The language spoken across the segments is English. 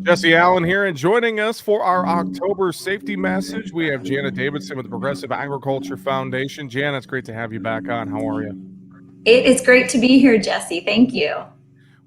Jesse Allen here, and joining us for our October safety message, we have Jana Davidson with the Progressive Agriculture Foundation. Jana, it's great to have you back on. How are you? It is great to be here, Jesse. Thank you.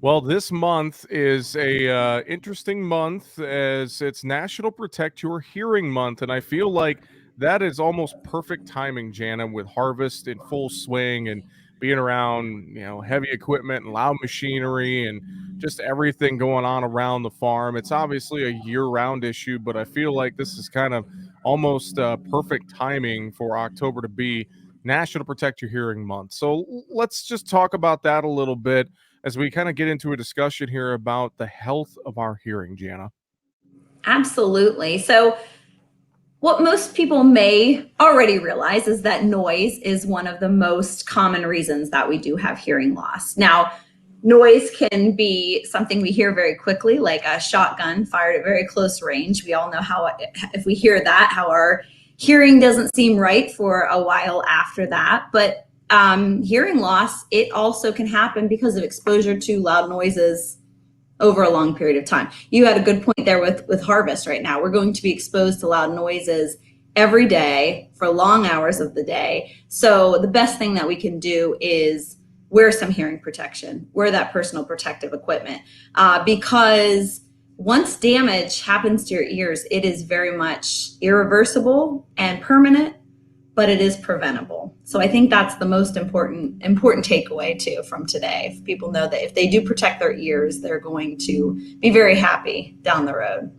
Well, this month is a interesting month as it's National Protect Your Hearing Month, and I feel like that is almost perfect timing, Jana, with harvest in full swing and being around, heavy equipment and loud machinery and just everything going on around the farm. It's obviously a year-round issue, but I feel like this is kind of almost perfect timing for October to be National Protect Your Hearing Month. So let's just talk about that a little bit as we kind of get into a discussion here about the health of our hearing, Jana. Absolutely. So, what most people may already realize is that noise is one of the most common reasons that we do have hearing loss. Now, noise can be something we hear very quickly, like a shotgun fired at very close range. We all know how, if we hear that, how our hearing doesn't seem right for a while after that. But hearing loss, it also can happen because of exposure to loud noises over a long period of time. You had a good point there with harvest right now. We're going to be exposed to loud noises every day for long hours of the day. So the best thing that we can do is wear some hearing protection, wear that personal protective equipment, because once damage happens to your ears, it is very much irreversible and permanent, but it is preventable. So I think that's the most important takeaway too from today. If people know that if they do protect their ears, they're going to be very happy down the road.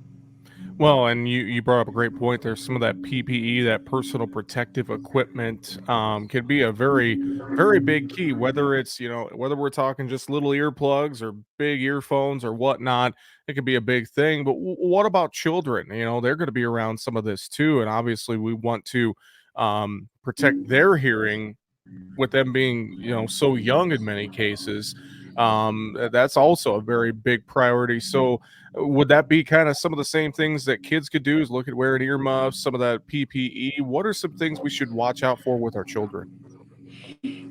Well, and you brought up a great point. There's some of that PPE, that personal protective equipment, can be a very, very big key. Whether it's whether we're talking just little earplugs or big earphones or whatnot, it could be a big thing. But what about children? They're going to be around some of this too, and obviously we want to protect their hearing with them being so young in many cases. That's also a very big priority. So would that be kind of some of the same things that kids could do, is look at wearing earmuffs, some of that PPE? What are some things we should watch out for with our children?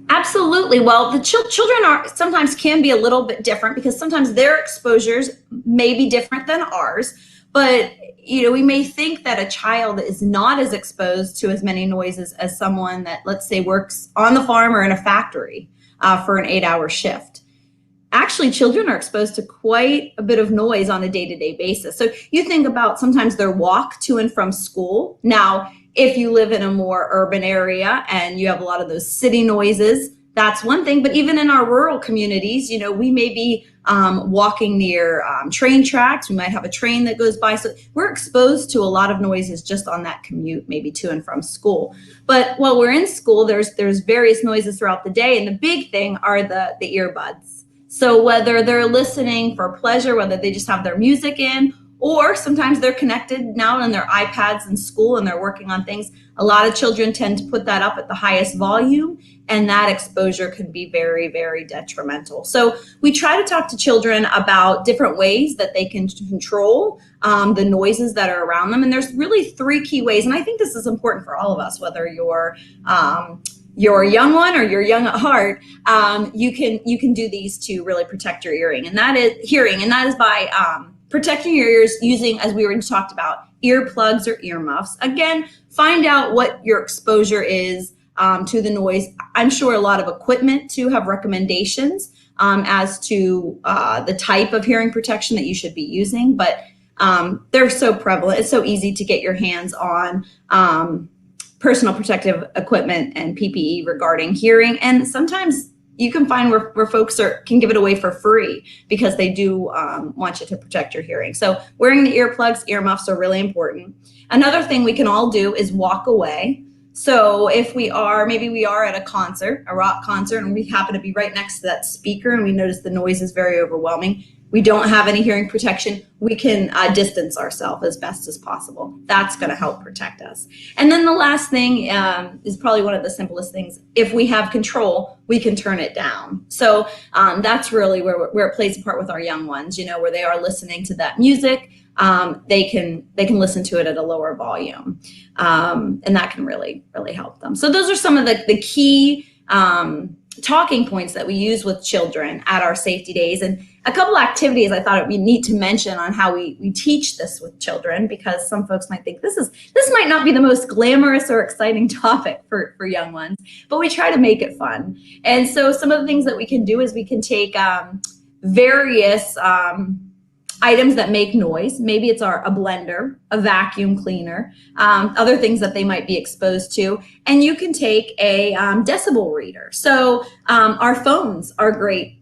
Absolutely. Well, the children are sometimes can be a little bit different because sometimes their exposures may be different than ours. But we may think that a child is not as exposed to as many noises as someone that, let's say, works on the farm or in a factory for an 8-hour shift. Actually, children are exposed to quite a bit of noise on a day-to-day basis. So you think about sometimes their walk to and from school. Now, if you live in a more urban area and you have a lot of those city noises, that's one thing. But even in our rural communities, we may be walking near train tracks. We might have a train that goes by. So we're exposed to a lot of noises just on that commute, maybe to and from school. But while we're in school, there's various noises throughout the day. And the big thing are the earbuds. So whether they're listening for pleasure, whether they just have their music in, or sometimes they're connected now on their iPads in school and they're working on things. A lot of children tend to put that up at the highest volume, and that exposure can be very, very detrimental. So we try to talk to children about different ways that they can control the noises that are around them. And there's really 3 key ways. And I think this is important for all of us, whether you're a young one or you're young at heart, you can do these to really protect your hearing, and that is by protecting your ears using, as we already talked about, earplugs or earmuffs. Again, find out what your exposure is to the noise. I'm sure a lot of equipment too have recommendations as to the type of hearing protection that you should be using, but they're so prevalent. It's so easy to get your hands on personal protective equipment and PPE regarding hearing. And sometimes you can find where folks can give it away for free because they do want you to protect your hearing. So wearing the earplugs, earmuffs are really important. Another thing we can all do is walk away. So if maybe we are at a concert, a rock concert, and we happen to be right next to that speaker and we notice the noise is very overwhelming, we don't have any hearing protection, we can distance ourselves as best as possible. That's going to help protect us. And then the last thing is probably one of the simplest things. If we have control, we can turn it down. So that's really where it plays a part with our young ones, where they are listening to that music. They can listen to it at a lower volume, and that can really, really help them. So those are some of the key talking points that we use with children at our safety days. And a couple activities I thought it would be neat to mention on how we teach this with children, because some folks might think this might not be the most glamorous or exciting topic for young ones, but we try to make it fun. And so some of the things that we can do is we can take various items that make noise. Maybe it's a blender, a vacuum cleaner, other things that they might be exposed to. And you can take a decibel reader. So our phones are great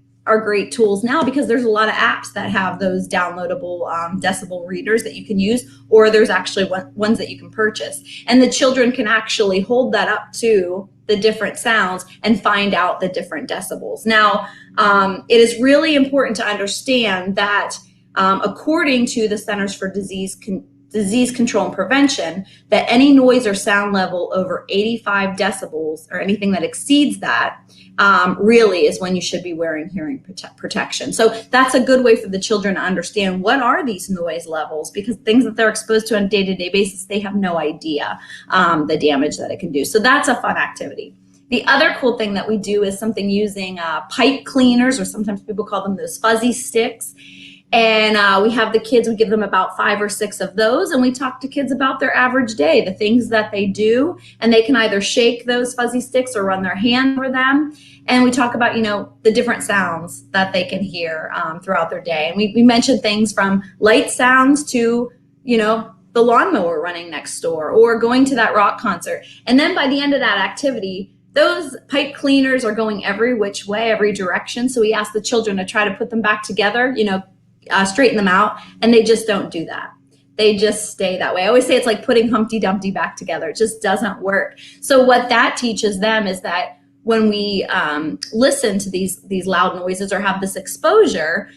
tools now, because there's a lot of apps that have those downloadable decibel readers that you can use, or there's actually ones that you can purchase. And the children can actually hold that up to the different sounds and find out the different decibels. Now, it is really important to understand that according to the Centers for Disease Control and Prevention, that any noise or sound level over 85 decibels or anything that exceeds that really is when you should be wearing hearing protection. So that's a good way for the children to understand what are these noise levels, because things that they're exposed to on a day-to-day basis, they have no idea the damage that it can do. So that's a fun activity. The other cool thing that we do is something using pipe cleaners, or sometimes people call them those fuzzy sticks. And we have the kids, we give them about 5 or 6 of those, and we talk to kids about their average day, the things that they do, and they can either shake those fuzzy sticks or run their hand over them. And we talk about, the different sounds that they can hear throughout their day. And we mention things from light sounds to, the lawnmower running next door, or going to that rock concert. And then by the end of that activity, those pipe cleaners are going every which way, every direction. So we ask the children to try to put them back together, straighten them out, and they just don't do that. They just stay that way. I always say it's like putting Humpty Dumpty back together. It just doesn't work. So what that teaches them is that when we listen to these loud noises or have this exposure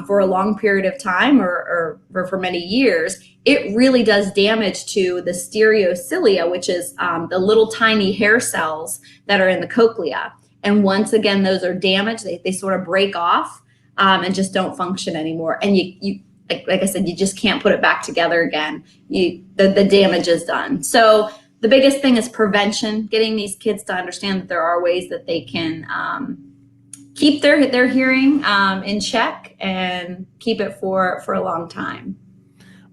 for a long period of time or for many years, it really does damage to the stereocilia, which is the little tiny hair cells that are in the cochlea. And once again, those are damaged. They sort of break off and just don't function anymore. And you like I said, you just can't put it back together again. The damage is done. So the biggest thing is prevention, getting these kids to understand that there are ways that they can keep their hearing in check and keep it for a long time.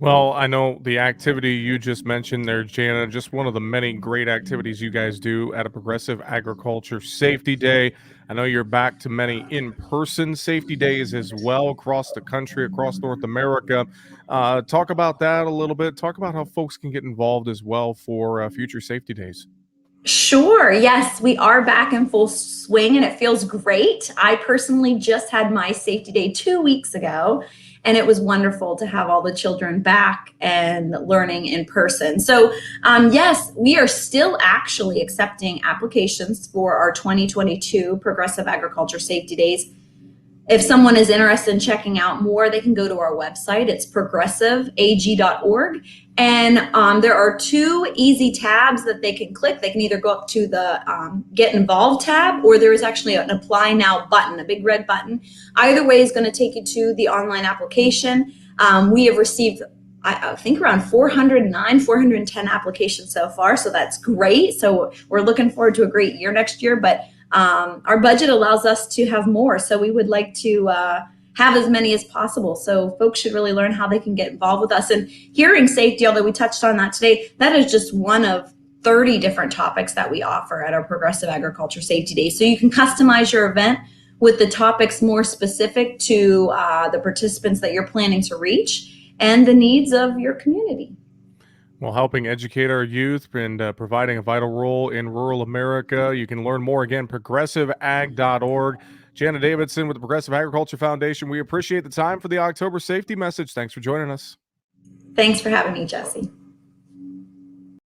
Well, I know the activity you just mentioned there, Jana, just one of the many great activities you guys do at a Progressive Agriculture Safety Day. I know you're back to many in-person safety days as well across the country, across North America. Talk about that a little bit. Talk about how folks can get involved as well for future safety days. Sure. Yes, we are back in full swing and it feels great. I personally just had my safety day 2 weeks ago, and it was wonderful to have all the children back and learning in person. So, yes, we are still actually accepting applications for our 2022 Progressive Agriculture Safety Days. If someone is interested in checking out more, they can go to our website. It's progressiveag.org. And there are 2 easy tabs that they can click. They can either go up to the Get Involved tab, or there is actually an Apply Now button, a big red button. Either way is going to take you to the online application. We have received, I think, around 410 applications so far. So that's great. So we're looking forward to a great year next year. But our budget allows us to have more, so we would like to have as many as possible. So folks should really learn how they can get involved with us. And hearing safety, although we touched on that today, that is just one of 30 different topics that we offer at our Progressive Agriculture Safety Day. So you can customize your event with the topics more specific to the participants that you're planning to reach and the needs of your community. Well, helping educate our youth and providing a vital role in rural America. You can learn more again, progressiveag.org. Jana Davidson with the Progressive Agriculture Foundation. We appreciate the time for the October safety message. Thanks for joining us. Thanks for having me, Jesse.